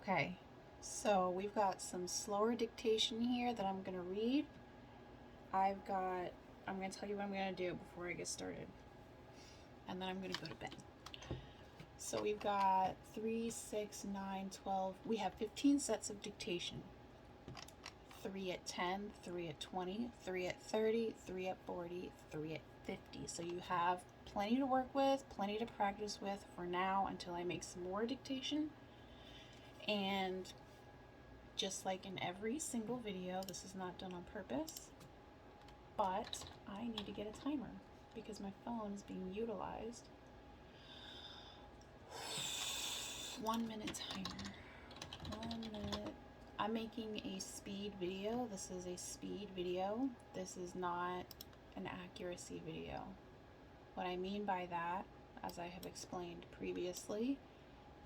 Okay, so we've got some slower dictation here that I'm going to read. I'm going to tell you what I'm going to do before I get started. And then I'm going to go to bed. So we've got 3, 6, 9, 12. We have 15 sets of dictation. 3 at 10, 3 at 20, 3 at 30, 3 at 40, 3 at 50. So you have plenty to work with, plenty to practice with for now until I make some more dictation. And just like in every single video, this is not done on purpose, but I need to get a timer because my phone is being utilized. 1 minute timer. 1 minute. I'm making a speed video. This is a speed video. This is not an accuracy video. What I mean by that, as I have explained previously,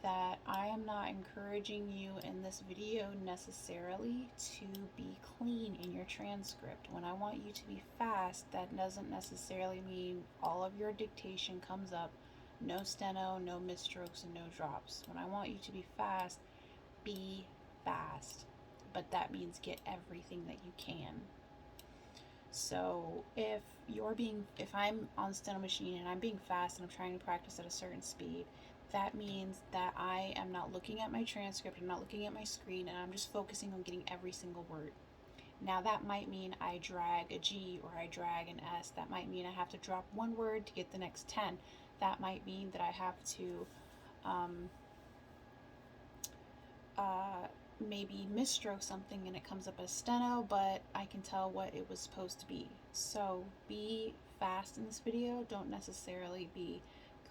that I am not encouraging you in this video necessarily to be clean in your transcript. When I want you to be fast, that doesn't necessarily mean all of your dictation comes up, no steno, no misstrokes, and no drops. When I want you to be fast, be fast. But that means get everything that you can. So if I'm on Steno Machine and I'm being fast and I'm trying to practice at a certain speed, that means that I am not looking at my transcript, I'm not looking at my screen, and I'm just focusing on getting every single word. Now that might mean I drag a G or I drag an S. That might mean I have to drop one word to get the next 10. That might mean that I have to maybe misstroke something and it comes up as steno, but I can tell what it was supposed to be. So be fast in this video, don't necessarily be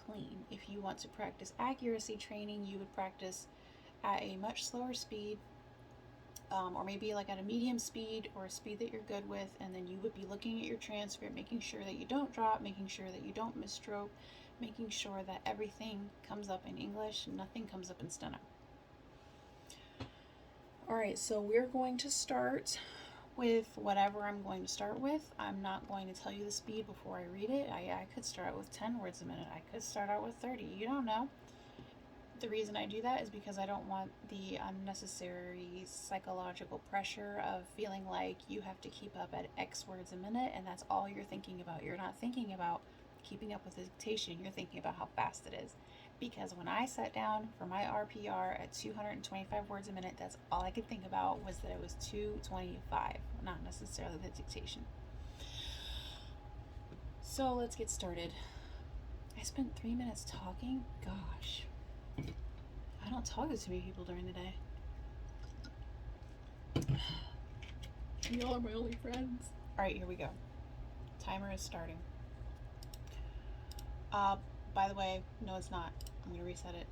clean. If you want to practice accuracy training, you would practice at a much slower speed, or maybe like at a medium speed or a speed that you're good with, and then you would be looking at your transcript, making sure that you don't drop, making sure that you don't misstroke, making sure that everything comes up in English, nothing comes up in steno. Alright, so we're going to start with whatever I'm going to start with. I'm not going to tell you the speed before I read it. I could start out with 10 words a minute. I could start out with 30. You don't know. The reason I do that is because I don't want the unnecessary psychological pressure of feeling like you have to keep up at X words a minute and that's all you're thinking about. You're not thinking about keeping up with the dictation. You're thinking about how fast it is. Because when I sat down for my RPR at 225 words a minute, that's all I could think about was that it was 225, not necessarily the dictation. So let's get started. I spent 3 minutes talking. Gosh. I don't talk to too many people during the day. Y'all are my only friends. Alright, here we go. Timer is starting. By the way, no it's not. I'm going to reset it.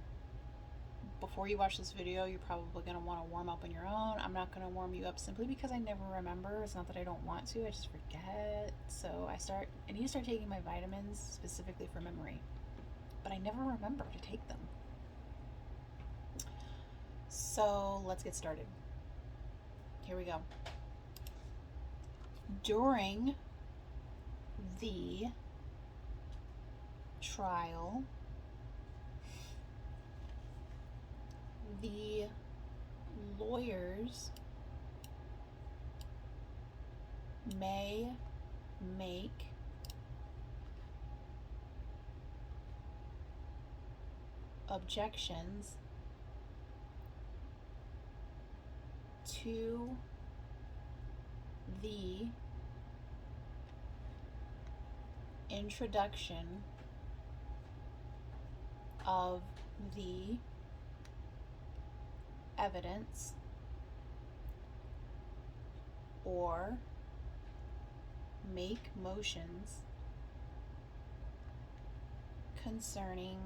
Before you watch this video, you're probably going to want to warm up on your own. I'm not going to warm you up simply because I never remember. It's not that I don't want to, I just forget. So I need to start taking my vitamins specifically for memory. But I never remember to take them. So let's get started. Here we go. During the trial, the lawyers may make objections to the introduction of the evidence or make motions concerning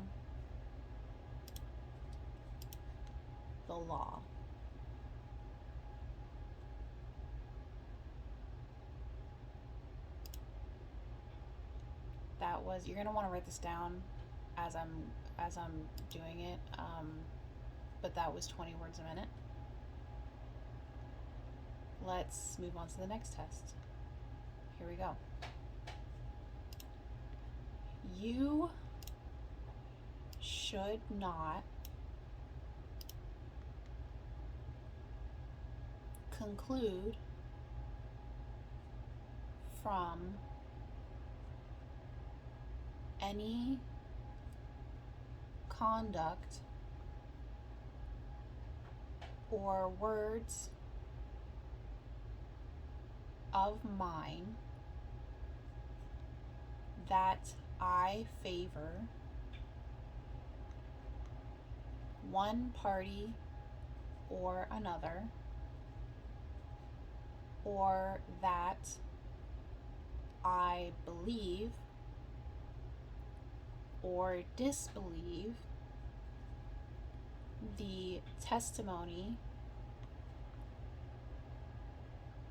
the law. You're going to want to write this down as I'm doing it, but that was 20 words a minute. Let's move on to the next test. Here we go. You should not conclude from any conduct or words of mine that I favor one party or another, or that I believe or disbelieve the testimony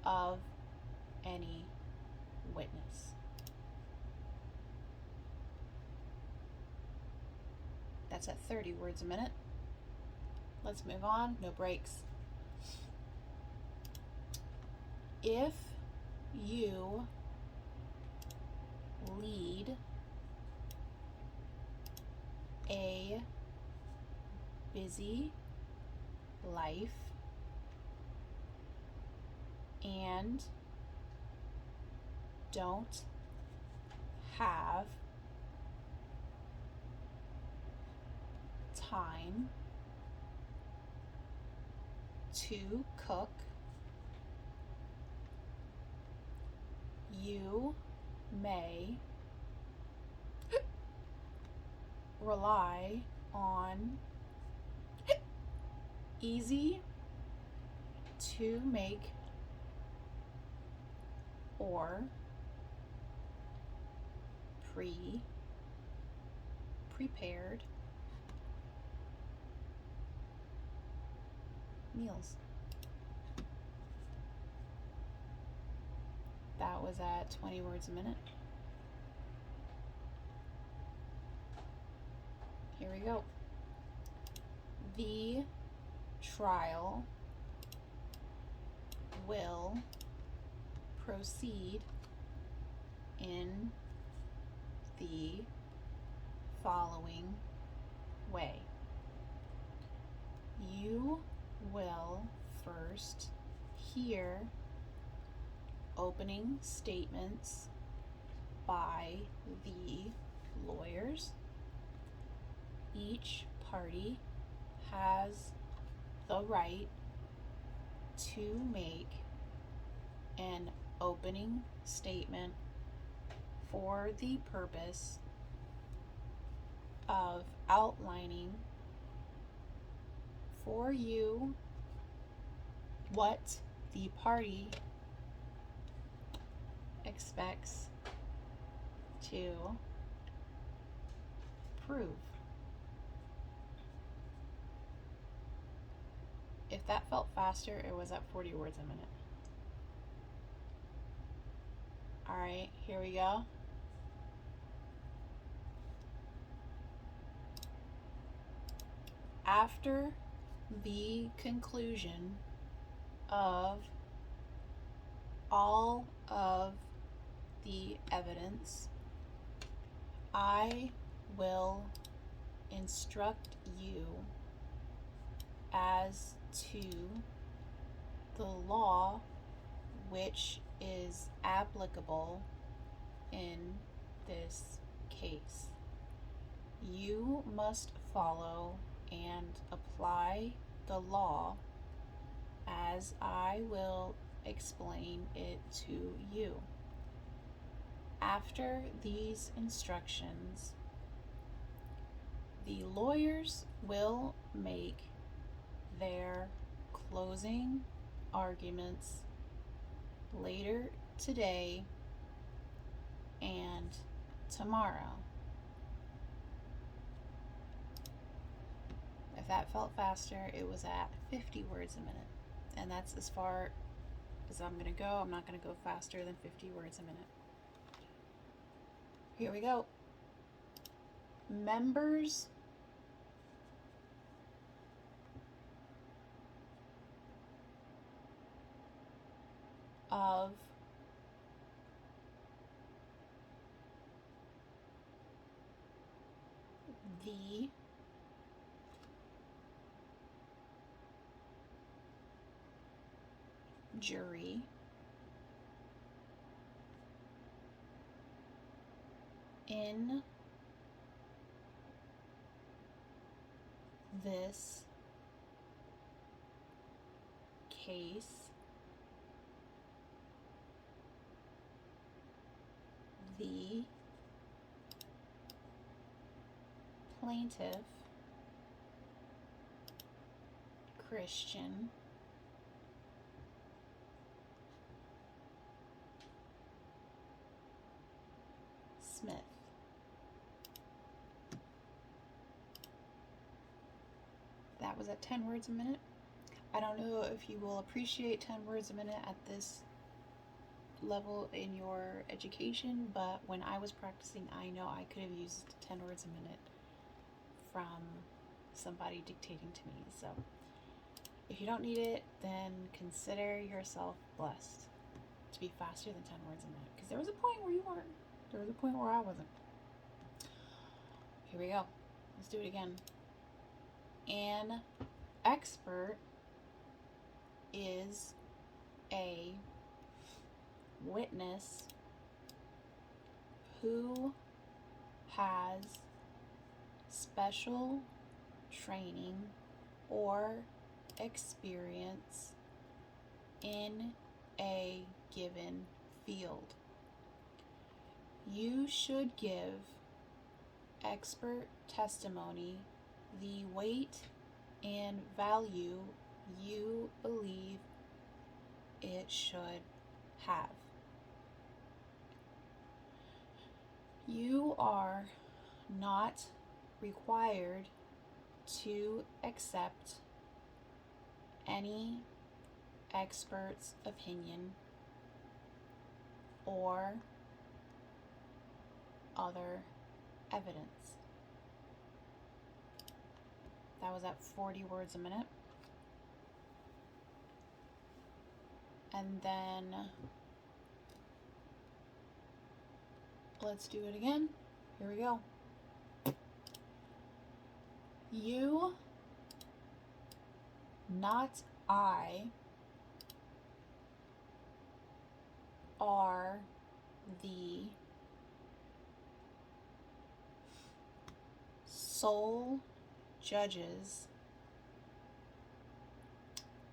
of any witness. That's at 30 words a minute. Let's move on, no breaks. If you lead a busy life and don't have time to cook, you may rely on easy to make or prepared meals. That was at 20 words a minute. Here we go. The trial will proceed in the following way. You will first hear opening statements by the lawyers. Each party has the right to make an opening statement for the purpose of outlining for you what the party expects to prove. If that felt faster, it was at 40 words a minute. All right, here we go. After the conclusion of all of the evidence, I will instruct you as to the law which is applicable in this case. You must follow and apply the law as I will explain it to you. After these instructions, the lawyers will make their closing arguments later today and tomorrow. If that felt faster, it was at 50 words a minute. And that's as far as I'm going to go. I'm not going to go faster than 50 words a minute. Here we go. Members of the jury in this case, the plaintiff, Christian Smith. That was at 10 words a minute. I don't know if you will appreciate 10 words a minute at this level in your education, but when I was practicing, I know I could have used 10 words a minute from somebody dictating to me. So if you don't need it, then consider yourself blessed to be faster than 10 words a minute, because there was a point where you weren't. There was a point where I wasn't. Here we go. Let's do it again. An expert is a witness who has special training or experience in a given field. You should give expert testimony the weight and value you believe it should have. You are not required to accept any expert's opinion or other evidence. That was at 40 words a minute. And then let's do it again. Here we go. You, not I, are the sole judges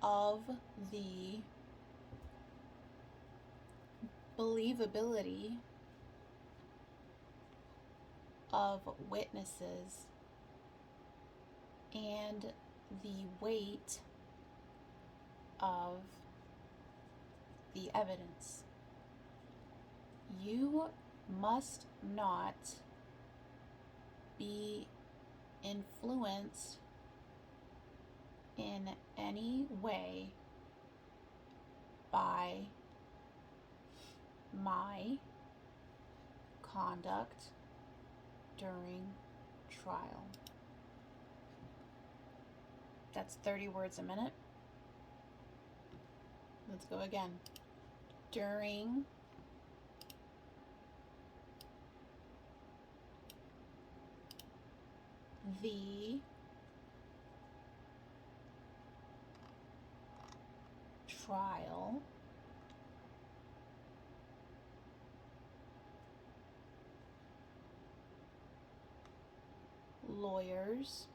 of the believability of witnesses and the weight of the evidence. You must not be influenced in any way by my conduct during trial. That's 30 words a minute. Let's go again. During the trial, lawyers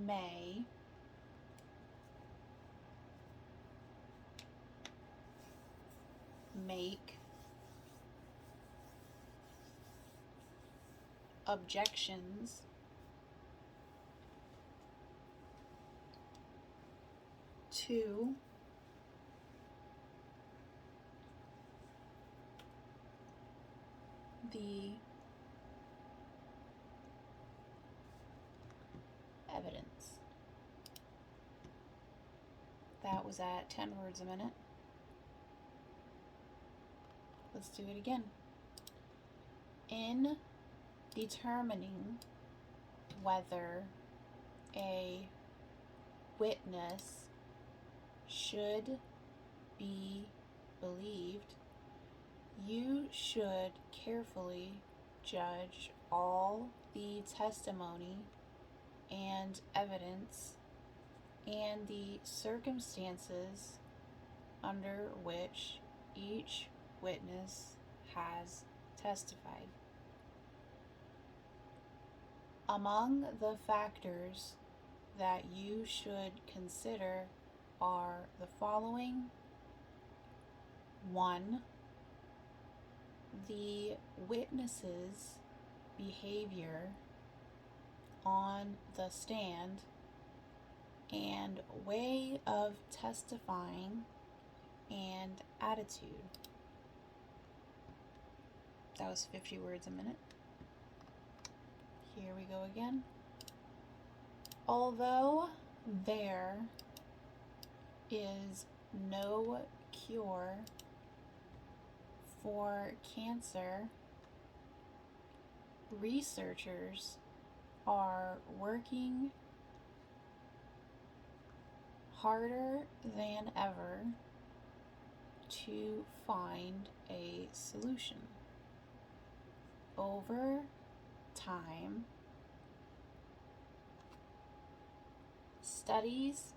may make objections to the evidence. That was at 10 words a minute. Let's do it again. In determining whether a witness should be believed, you should carefully judge all the testimony and evidence and the circumstances under which each witness has testified. Among the factors that you should consider are the following. 1. The witness's behavior on the stand and way of testifying and attitude. That was 50 words a minute. Here we go again. Although there is no cure for cancer, researchers are working harder than ever to find a solution. Over time, studies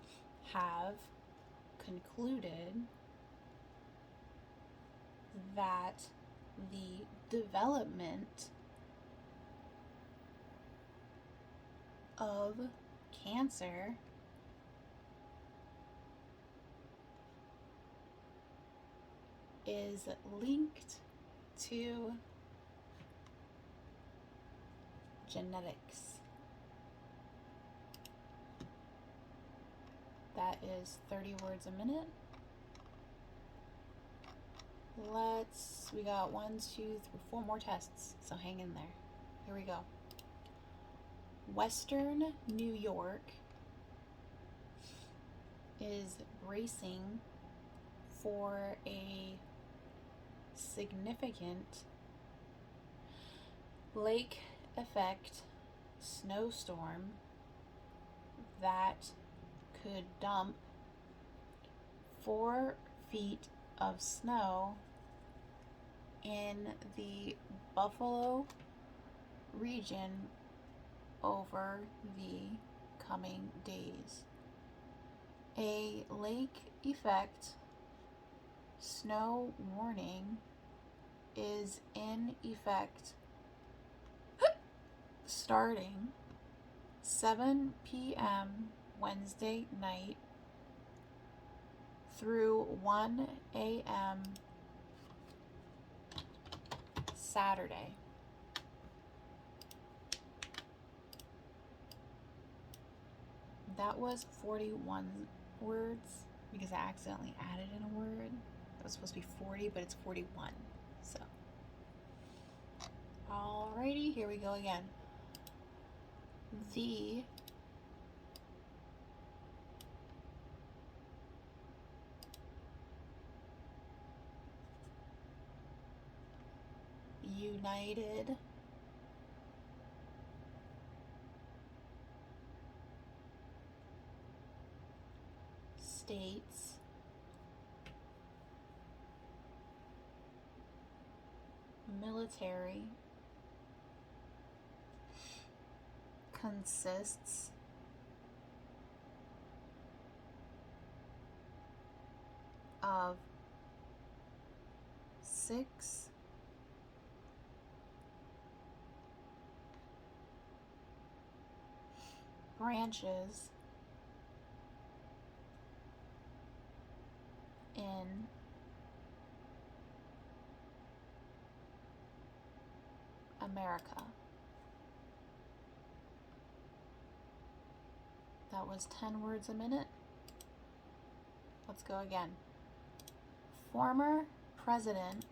have concluded that the development of cancer is linked to genetics. That is 30 words a minute. We got 1, 2, 3, 4 more tests, so hang in there. Here we go. Western New York is bracing for a significant lake effect snowstorm that could dump 4 feet of snow in the Buffalo region over the coming days. A lake effect snow warning is in effect starting 7 p.m. Wednesday night through 1 a.m. Saturday. That was 41 words because I accidentally added in a word. It was supposed to be 40, but it's 41. So, alrighty, here we go again. The United States military consists of 6 branches in America. That was 10 words a minute. Let's go again. Former President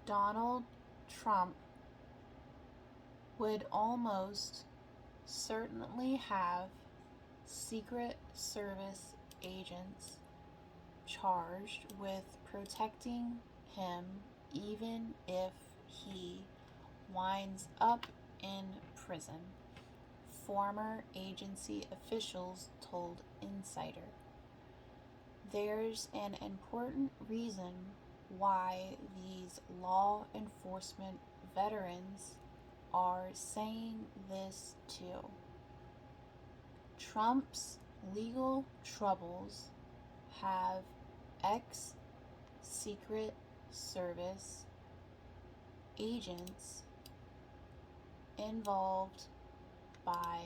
Donald Trump would almost certainly have Secret Service agents charged with protecting him even if he winds up in prison, former agency officials told Insider. There's an important reason why these law enforcement veterans are saying this too. Trump's legal troubles have ex-Secret Service agents involved by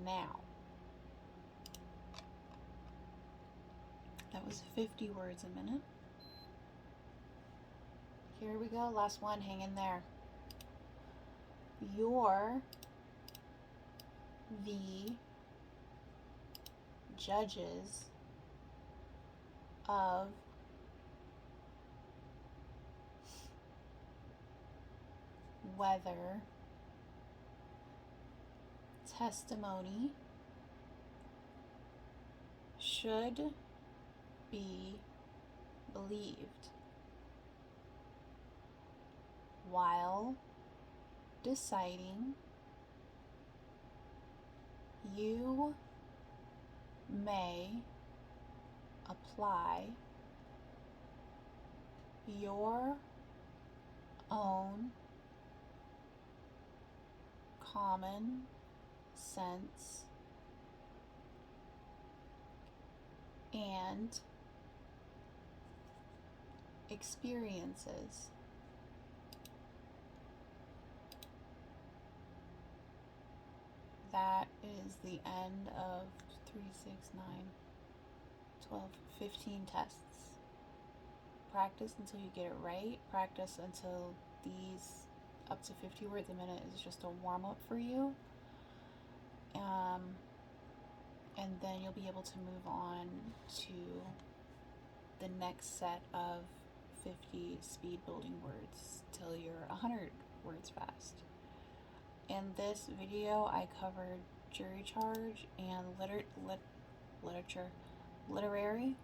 now. That was 50 words a minute. Here we go, last one, hang in there. You're the judges of whether testimony should be believed while deciding. You may apply your own common sense and experiences. That is the end of 3, 6, 9, 12, 15 tests. Practice until you get it right. Practice until these up to 50 words a minute is just a warm-up for you. And then you'll be able to move on to the next set of 50 speed building words till you're 100 words fast. In this video, I covered jury charge and literary.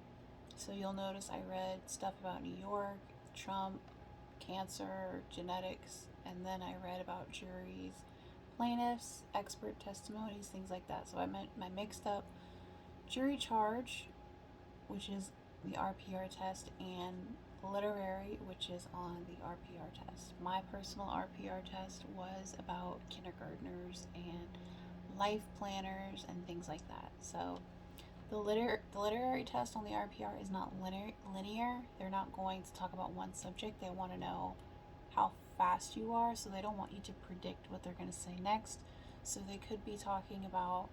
So you'll notice I read stuff about New York, Trump, cancer, genetics, and then I read about juries, plaintiffs, expert testimonies, things like that. So I mixed up jury charge, which is the RPR test, and literary, which is on the RPR test. My personal RPR test was about kindergartners and life planners and things like that. So the literary test on the RPR is not linear. They're not going to talk about one subject. They want to know how fast you are, so they don't want you to predict what they're going to say next. So they could be talking about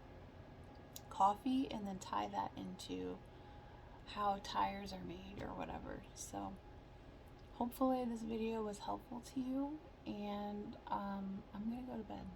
coffee and then tie that into how tires are made or whatever. So hopefully this video was helpful to you, and I'm gonna go to bed.